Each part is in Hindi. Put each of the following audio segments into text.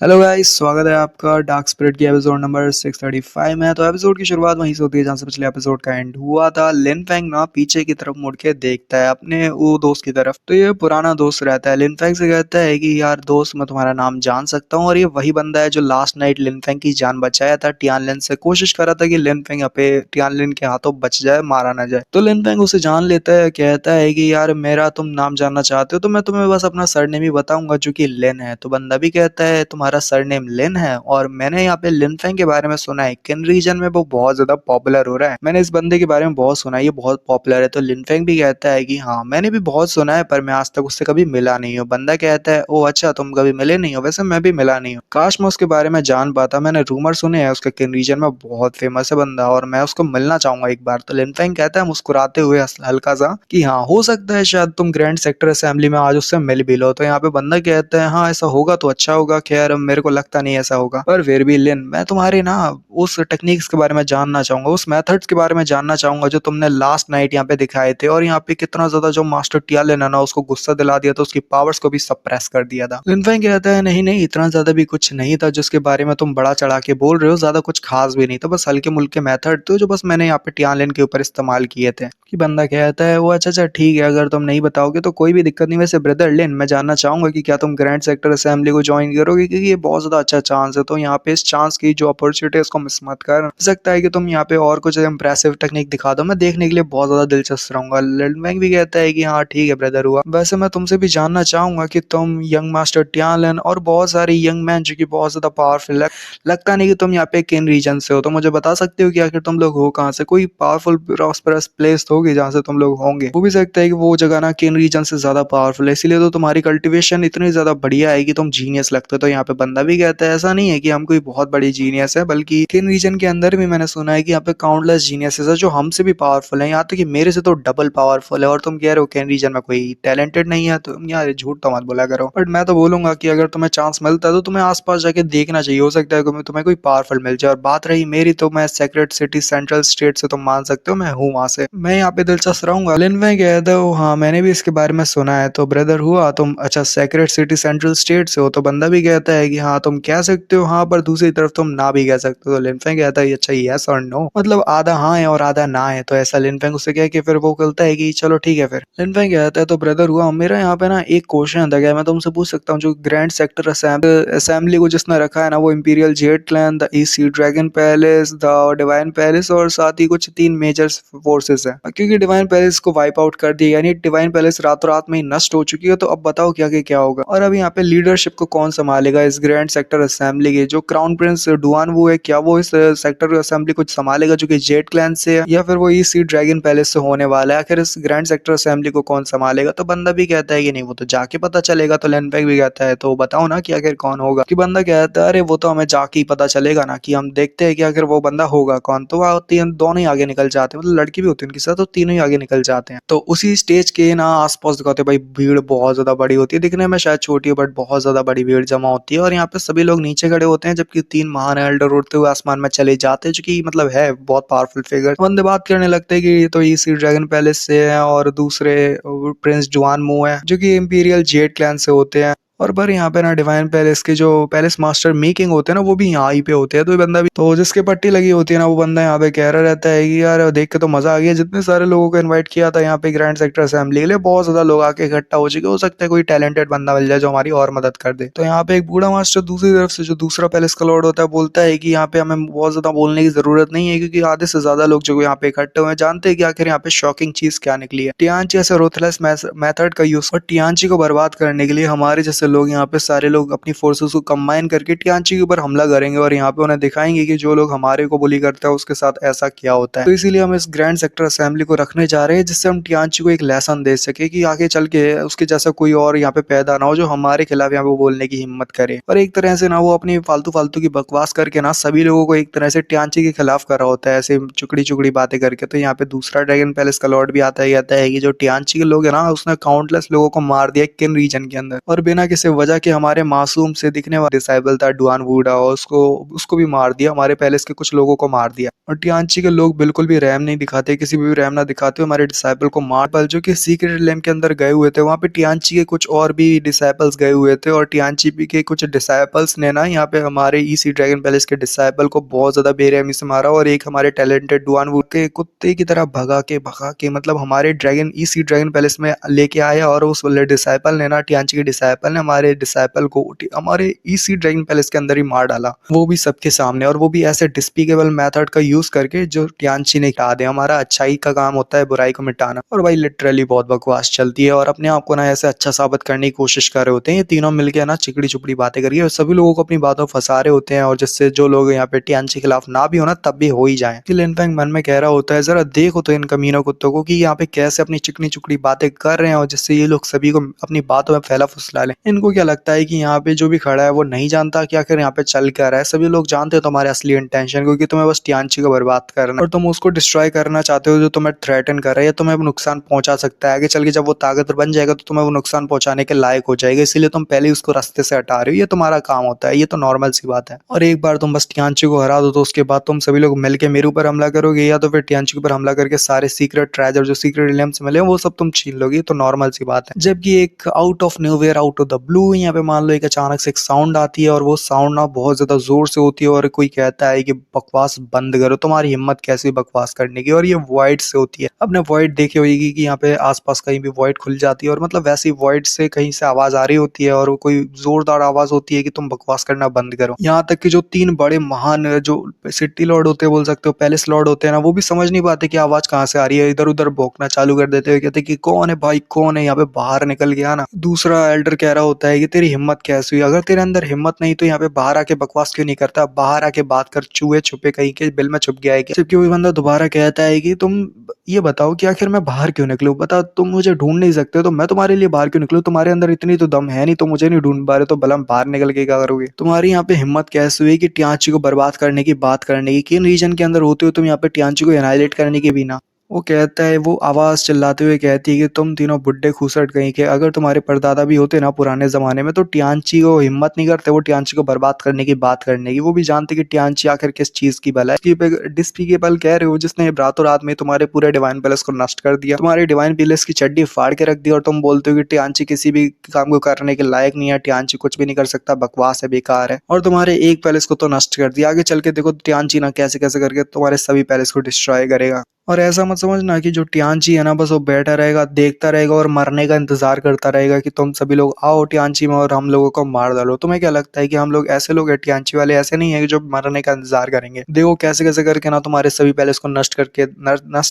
हेलो गाइस, स्वागत है आपका डार्क स्पिरिट की एपिसोड नंबर 635 में। तो एपिसोड की शुरुआत वहीं से होती है जहां से पिछले एपिसोड का एंड हुआ था। लिन फेंग ना पीछे की तरफ मुड़ के देखता है अपने वो दोस्त की तरफ। तो ये पुराना दोस्त रहता है। लिन फेंग से कहता है कि यार दोस्त, मैं तुम्हारा नाम जान सकता हूँ? और ये वही बंदा है जो लास्ट नाइट लिन फेंग की जान बचाया था। टियानलिन से कोशिश कर रहा था कि लिन फेंग पे टियानलिन के हाथों बच जाए, मारा ना जाए। तो लिन फेंग उसे जान लेता है, कहता है कि यार मेरा तुम नाम जानना चाहते हो तो मैं तुम्हें बस अपना सरनेम ही बताऊंगा जो कि लिन है। तो बंदा भी कहता है तुम्हारा सरनेम लिन है, और मैंने यहाँ पे लिन फेंग के बारे में सुना है, किन रीजन में वो बहुत ज्यादा पॉपुलर हो रहा है। मैंने इस बंदे के बारे में बहुत सुना है, ये बहुत पॉपुलर है। तो लिन फेंग भी कहता है कि हाँ मैंने भी बहुत सुना है, पर मैं आज तक उससे कभी मिला नहीं हूँ। बंदा कहता है ओ अच्छा, तुम कभी मिले नहीं हो? वैसे मैं भी मिला नहीं हूँ, काश मैं उसके बारे में जान पाता। मैंने रूमर सुने हैं उसके किन रीजन में बहुत फेमस है बंदा, और मैं उसको मिलना चाहूंगा एक बार। तो लिन फेंग कहता है मुस्कुराते हुए हल्का सा कि हाँ हो सकता है शायद तुम ग्रैंड सेक्टर असेंबली में आज उससे मिल भी लो। तो यहाँ पे बंदा कहता है हाँ ऐसा होगा तो अच्छा होगा, खैर मेरे को लगता नहीं ऐसा होगा, पर फिर भी लिन मैं तुम्हारे ना उस टेक्निक्स के बारे में जानना चाहूंगा, उस मेथड्स के बारे में जानना चाहूंगा जो तुमने लास्ट नाइट यहाँ पे दिखाए थे। और यहाँ पे कितना ज्यादा जो मास्टर टिया लेना ना उसको गुस्सा दिला दिया था, उसकी पावर्स को भी सप्रेस कर दिया था। लिन फेंग कहता है नहीं नहीं, इतना ज्यादा भी कुछ नहीं था जिसके बारे में तुम बड़ा चढ़ा के बोल रहे हो, ज्यादा कुछ खास भी नहीं था, बस हल्के मुल्के मेथड थे जो बस मैंने यहाँ पे टियान के ऊपर इस्तेमाल किए थे। कि बंदा कहता है वो अच्छा अच्छा ठीक है, अगर तुम नहीं बताओगे तो कोई भी दिक्कत नहीं। वैसे ब्रदर लिन, मैं जानना चाहूंगा कि क्या तुम ग्रैंड सेक्टर असेंबली को ज्वाइन करोगे, क्योंकि ये बहुत ज्यादा अच्छा चांस है। तो यहाँ पे इस चांस की जो अपॉर्चुनिटी है उसको मिस मत कर। हो सकता है कि तुम यहाँ पे और कुछ इंप्रेसिव टेक्निक दिखा दो, मैं देखने के लिए बहुत ज्यादा दिलचस्प रहूंगा। लिन मैंग भी कहता है कि हाँ ठीक है ब्रदर हुआ। वैसे मैं तुमसे भी जानना चाहूंगा कि तुम यंग मास्टर टियान और बहुत सारे यंग मैन जो कि बहुत ज्यादा पावरफुल है, लगता नहीं कि तुम यहाँ पे किन रीजन से हो, तो मुझे बता सकते हो कि आखिर तुम लोग हो कहाँ से? कोई पावरफुल प्रॉस्परस प्लेस होगी जहाँ से तुम लोग होंगे। हो भी सकता है कि वो जगह ना किन रीजन से ज्यादा पावरफुल है, इसीलिए तो तुम्हारी कल्टीवेशन इतनी ज्यादा बढ़िया है कि तुम जीनियस लगते हो। तो यहाँ पे बंदा भी कहता है ऐसा नहीं है कि हम कोई बहुत बड़ी जीनियस है, बल्कि किन रीजन के अंदर भी मैंने सुना है कि यहाँ पे काउंटलेस जीनियसेस है जो हमसे भी पावरफुल है, यहाँ तक कि मेरे से तो डबल पावरफुल है। और तुम कह रहे हो किन रीजन में कोई टैलेंटेड नहीं है, तो यार झूठ तो मत बोला करो। बट मैं तो बोलूंगा कि अगर तुम्हें चांस मिलता है तो तुम्हें आसपास जाके देखना चाहिए, हो सकता है कि तुम्हें कोई पावरफुल मिल जाए। और बात रही मेरी, तो मैं सेक्रेट सिटी सेंट्रल स्टेट से तुम मान सकते हो मैं हूँ वहां से, मैं यहाँ पे दिलचस्प रहूंगा। लिन में कहता हूँ हाँ मैंने भी इसके बारे में सुना है। तो ब्रदर हुआ तुम अच्छा सेक्रेट सिटी सेंट्रल स्टेट से हो? तो बंदा भी कहता है कि हाँ तुम कह सकते हो हाँ, पर दूसरी तरफ तुम ना भी कह सकते हो। तो लिनफेंग कहता है अच्छा यस और नो, मतलब आधा हाँ है और आधा ना है। तो ऐसा लिनफेंग उससे कह के फिर वो कहता है कि चलो ठीक है। फिर लिनफेंग कहता है तो ब्रदर हुआ मेरा यहाँ पे ना एक क्वेश्चन था, क्या मैं तुमसे पूछ सकता हूँ? जो ग्रैंड सेक्टर असेंबली को जिसने रखा है ना, वो imperial jet clan, the east sea dragon palace, the divine palace, और साथ ही कुछ 3 मेजर फोर्सेस है। क्योंकि डिवाइन पैलेस को वाइप आउट कर दिया, यानी डिवाइन पैलेस रातों रात में ही नष्ट हो चुकी है। तो अब बताओ क्या क्या होगा? और अब यहाँ पे लीडरशिप को कौन संभालेगा इस ग्रैंड सेक्टर असेंबली के? जो क्राउन प्रिंस डुआन वो है, क्या वो इस सेक्टर असेंबली को संभालेगा जो कि जेट क्लैन से है, या फिर वो ईस्ट सी ड्रैगन पैलेस से होने वाला है? आखिर इस ग्रैंड सेक्टर असेंबली को कौन संभालेगा? तो बंदा भी कहता है कि नहीं वो तो जाके पता चलेगा। तो लेनपैक भी कहता है तो बताओ ना कि आखिर कौन होगा? कि बंदा कहता है अरे वो तो हमें जाके ही पता चलेगा ना, कि हम देखते हैं कि आखिर वो बंदा होगा कौन। तो वो तीन दोनों ही आगे निकल जाते हैं, मतलब लड़की भी होती है उनके साथ, तो तीनों ही आगे निकल जाते हैं। तो उसी स्टेज के ना आसपास दिखाते हैं भाई भीड़ बहुत ज्यादा बड़ी होती है, दिखने में शायद छोटी है बट बहुत ज्यादा बड़ी भीड़ जमा होती है। और यहाँ पे सभी लोग नीचे खड़े होते हैं जबकि 3 महान एल्डर उड़ते हुए आसमान में चले जाते हैं, जो कि मतलब है बहुत पावरफुल फिगर। बंदे बात करने लगते हैं कि ये तो इसी ड्रैगन पैलेस से है, और दूसरे प्रिंस जुआन मू है जो कि इंपीरियल जेट क्लैन से होते हैं। और पर यहाँ पे ना डिवाइन पैलेस के जो पैलेस मास्टर मेकिंग होते हैं ना, वो भी यहाँ ही पे होते हैं। तो ये बंदा भी, तो जिसके पट्टी लगी होती है ना, वो बंदा यहाँ पे कह रहा रहता है कि यार देख के तो मजा आ गया, जितने सारे लोगों को इनवाइट किया था यहाँ पे ग्रैंड सेक्टर असेंबली के लिए, बहुत ज्यादा लोग आके इकट्ठा हो चुके। हो सकता है कोई टैलेंटेड बंदा मिल जाए जो हमारी और मदद कर दे। तो यहाँ पे एक बूढ़ा मास्टर दूसरी तरफ से जो दूसरा पैलेस का लॉर्ड होता है बोलता है कि यहाँ पे हमें बहुत ज्यादा बोलने की जरूरत नहीं है, क्योंकि आधे से ज्यादा लोग जो यहाँ पे इकट्ठे हुए हैं जानते हैं कि आखिर यहाँ पे शॉकिंग चीज क्या निकली है। टियांची ऐसे रोथलेस मेथड का यूज और टियांची को बर्बाद करने के लिए हमारे जैसे लोग यहाँ पे सारे लोग अपनी फोर्सेस को कंबाइन करके टियांची के ऊपर हमला करेंगे, और यहाँ पे उन्हें दिखाएंगे कि जो लोग हमारे को बुली करते हैं उसके साथ ऐसा क्या होता है। तो इसीलिए हम इस ग्रैंड सेक्टर असेंबली को रखने जा रहे हैं, जिससे हम टियांची को एक लेसन दे सके कि आगे चल के उसके जैसा कोई और यहाँ पे पैदा ना हो जो हमारे खिलाफ यहाँ पे बोलने की हिम्मत करे। और एक तरह से ना वो अपनी फालतू फालतू की बकवास करके ना सभी लोगों को एक तरह से टियांची के खिलाफ कर रहा होता है, ऐसे चुकड़ी चुकड़ी बातें करके। तो यहाँ पे दूसरा ड्रैगन पैलेस का लॉर्ड भी आता है, कहता है कि जो टियांची के लोग है ना, उसने काउंटलेस लोगों को मार दिया किन रीजन के अंदर, और बिना किसी वजह के हमारे मासूम से दिखने वाला डिसाइबल था डुआन वूडा, और उसको उसको भी मार दिया, हमारे पैलेस के कुछ लोगों को मार दिया। और टियांची के लोग बिल्कुल भी रहम नहीं दिखाते, किसी भी रहम ना दिखाते, हमारे डिसाइबल को मार पल जो कि सीक्रेट लैंड के अंदर गए हुए थे। वहाँ पे टियांची के कुछ और भी डिसाइबल्स गए हुए थे, और टियांची भी के कुछ डिसाइबल्स ने ना यहाँ पे हमारे ईसी ड्रैगन पैलेस के डिसाइबल को बहुत ज्यादा बेरहमी से मारा, और एक हमारे टैलेंटेड डुआन वुड के कुत्ते की तरह भगा के मतलब हमारे ड्रैगन ईसी ड्रैगन पैलेस में लेके आया, और उस वाले डिसाइपल ने ना टियांची के डिसाइपल ने हमारे डिसाइपल को हमारे ईसी ड्रैगन पैलेस के अंदर ही मार डाला, वो भी सबके सामने, और वो भी ऐसे डिस्पिकेबल मेथड का यूज करके जो टियांची ने कहा दे। हमारा अच्छाई का काम होता है बुराई को मिटाना, और भाई लिटरली बहुत बकवास चलती है, और अपने आप को ना ऐसे अच्छा साबित करने की कोशिश कर रहे होते हैं ये तीनों मिलके ना चिकड़ी चुपड़ी बातें करिए, और सभी लोगों को अपनी बातों फंसा रहे होते हैं, और जिससे जो लोग यहाँ पे टियांची के खिलाफ ना भी होना तब भी हो ही जाए। लिनफेंग मन में कह रहा होता है जरा देखो तो इन कमीनों कुत्तों को कि यहाँ पे कैसे अपनी चिकनी चुकड़ी बातें कर रहे हैं, और जिससे ये लोग सभी को अपनी बातों में फैला फुसला लें। इनको क्या लगता है कि यहाँ पे जो भी खड़ा है वो नहीं जानता कि आखिर यहाँ पे चल क्या रहा है। सभी लोग जानते हैं तुम्हारे असली इंटेंशन, क्योंकि तुम्हें बस टियांची को बर्बाद करना और तुम उसको डिस्ट्रॉय करना चाहते हो, जो तुम्हें थ्रेटन कर रहा है या तुम्हें नुकसान पहुंचा सकता है। आगे चल के जब वो ताकतवर बन जाएगा तो तुम्हें वो नुकसान पहुंचाने के लायक हो जाएगा, इसीलिए तुम पहले ही उसको रास्ते से हटा रहे हो। ये तुम्हारा काम होता है, ये तो नॉर्मल सी बात है। और एक बार तुम बस टियांची को हरा दो तो उसके बाद तुम सभी लोग मिलकर मेरे ऊपर हमला करोगे, या तो फिर टियांची पर हमला करके सारे सीक्रेट ट्रेजर जो सीक्रेट एलियम्स मिले वो सब तुम छीन लोगे, तो नॉर्मल सी बात है। जबकि एक out of nowhere out of the blue यहाँ पे मान लो एक अचानक से एक साउंड आती है, और वो साउंड ना बहुत ज्यादा जोर से होती है, और कोई कहता है कि बकवास बंद करो, तुम्हारी हिम्मत कैसी बकवास करने की, और ये वॉइड से होती है। आपने वॉइड देखी होगी कि यहाँ पे आसपास कहीं भी वॉइड खुल जाती है, और मतलब वैसी वॉइड से कहीं से आवाज आ रही होती है, और वो कोई जोरदार आवाज होती है कि तुम बकवास करना बंद करो। यहाँ तक कि जो 3 बड़े महान जो सिटी लॉर्ड होते हैं, बोल सकते हो पैलेस लॉर्ड होते हैं ना, वो भी समझ नहीं पाते कि आवाज कहाँ से आ रही है, इधर उधर भौंकना चालू कर देते हैं, कहते हैं कि कौन है भाई, कौन है यहाँ पे, बाहर निकल गया ना। दूसरा एल्डर कह रहा होता है कि तेरी हिम्मत कैसी हुई, अगर तेरे अंदर हिम्मत नहीं तो यहाँ पे बाहर आके बकवास क्यों नहीं करता, बाहर आके बात कर, चूहे छुपे कहीं के बिल में छुप गया है क्या। जबकि वही बंदा दोबारा कहता है कि तुम ये बताओ कि आखिर मैं बाहर क्यों निकलूं, बताओ तुम मुझे ढूंढ नहीं सकते तो मैं तुम्हारे लिए बाहर क्यों निकलूं, तुम्हारे अंदर इतनी तो दम है नहीं, तो मुझे नहीं ढूंढ पा रहे तो भला बाहर निकल के क्या करोगे। तुम्हारी यहाँ पे हिम्मत कैसे हुई कि टियांची को बर्बाद करने की बात करने की, किन रीजन के अंदर होते हो तुम यहाँ पे टियांची को एनाइलेट करने के बिना। वो कहता है, वो आवाज चिल्लाते हुए कहती है कि तुम तीनों बुड्ढे खूसट कहीं के, अगर तुम्हारे परदादा भी होते ना पुराने जमाने में तो टियांची को हिम्मत नहीं करते वो टियांची को बर्बाद करने की बात करने की। वो भी जानते कि टियांची आखिर किस चीज की भला है। डिस्पिकेबल कह रहे हो जिसने रातों रात में तुम्हारे पूरे डिवाइन पैलेस को नष्ट कर दिया, तुम्हारे डिवाइन पैलेस की चड्डी फाड़ के रख दी, और तुम बोलते हो कि टियांची किसी भी काम को करने के लायक नहीं है, टियांची कुछ भी नहीं कर सकता, बकवास है, बेकार है, और तुम्हारे एक पैलेस को तो नष्ट कर दिया। आगे चल के देखो टियांची ना कैसे कैसे करके तुम्हारे सभी पैलेस को डिस्ट्रॉय करेगा। और ऐसा मत समझना कि जो टियांची है ना बस वो बैठा रहेगा, देखता रहेगा और मरने का इंतजार करता रहेगा कि तुम सभी लोग आओ टियांची में और हम लोगों को मार डालो। तुम्हें क्या लगता है कि हम लोग ऐसे लोग हैं, टियांची वाले ऐसे नहीं है कि जो मरने का इंतजार करेंगे। देखो कैसे कैसे करके ना तुम्हारे सभी पैलेस को नष्ट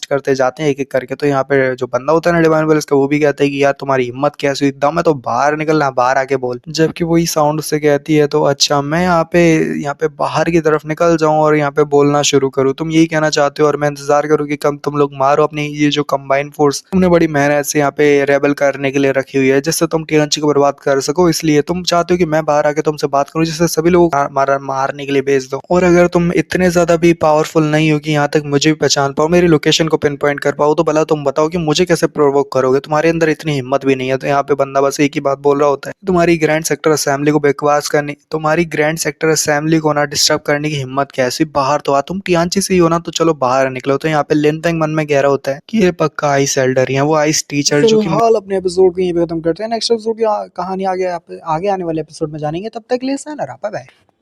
करते जाते हैं एक एक करके। तो यहाँ पे जो बंदा होता है ना डिवाइन पैलेस का, वो भी कहता है कि यार तुम्हारी हिम्मत कैसी हुई, दम है तो बाहर निकलना, बाहर आके बोल। जबकि वही साउंड से कहती है तो अच्छा मैं यहाँ पे बाहर की तरफ निकल जाऊं और यहाँ पे बोलना शुरू करूँ, तुम यही कहना चाहते हो, और मैं इंतजार करूँ कि कब तुम लोग मारो अपनी ये जो कंबाइन फोर्स तुमने बड़ी मेहनत से यहाँ पे रेबल करने के लिए रखी हुई है, जिससे तुम टियांची को बर्बाद कर सको। इसलिए तुम चाहते हो कि मैं बाहर आके तुमसे बात करूं, जिससे सभी लोगों को मारने के लिए भेज दो। और अगर तुम इतने ज्यादा भी पावरफुल नहीं हो कि यहाँ तक मुझे भी पहचान पाओ, मेरी लोकेशन को पिन पॉइंट कर पाओ, तो भला तुम बताओ कि मुझे कैसे प्रोवोक करोगे। तुम्हारे अंदर इतनी हिम्मत भी नहीं है। तो यहाँ पे बंदा बस एक ही बात बोल रहा होता है, तुम्हारी ग्रैंड सेक्टर असेंबली को बकवास करनी, तुम्हारी ग्रैंड सेक्टर असेंबली को ना डिस्टर्ब करने की हिम्मत कैसी, बाहर तो आ, तुम टियांची से ही हो ना, तो चलो बाहर निकलो। तो यहाँ पे लिनफेंग मन में कह रहा होता है कि ये पक्का आइस एल्डर ही है, वो आइस टीचर जो कि फिलहाल अपने एपिसोड को यहीं पे खत्म करते हैं। नेक्स्ट एपिसोड की कहानी आगे आने वाले एपिसोड में जानेंगे। तब तक के लिए साइनर, बाय बाय।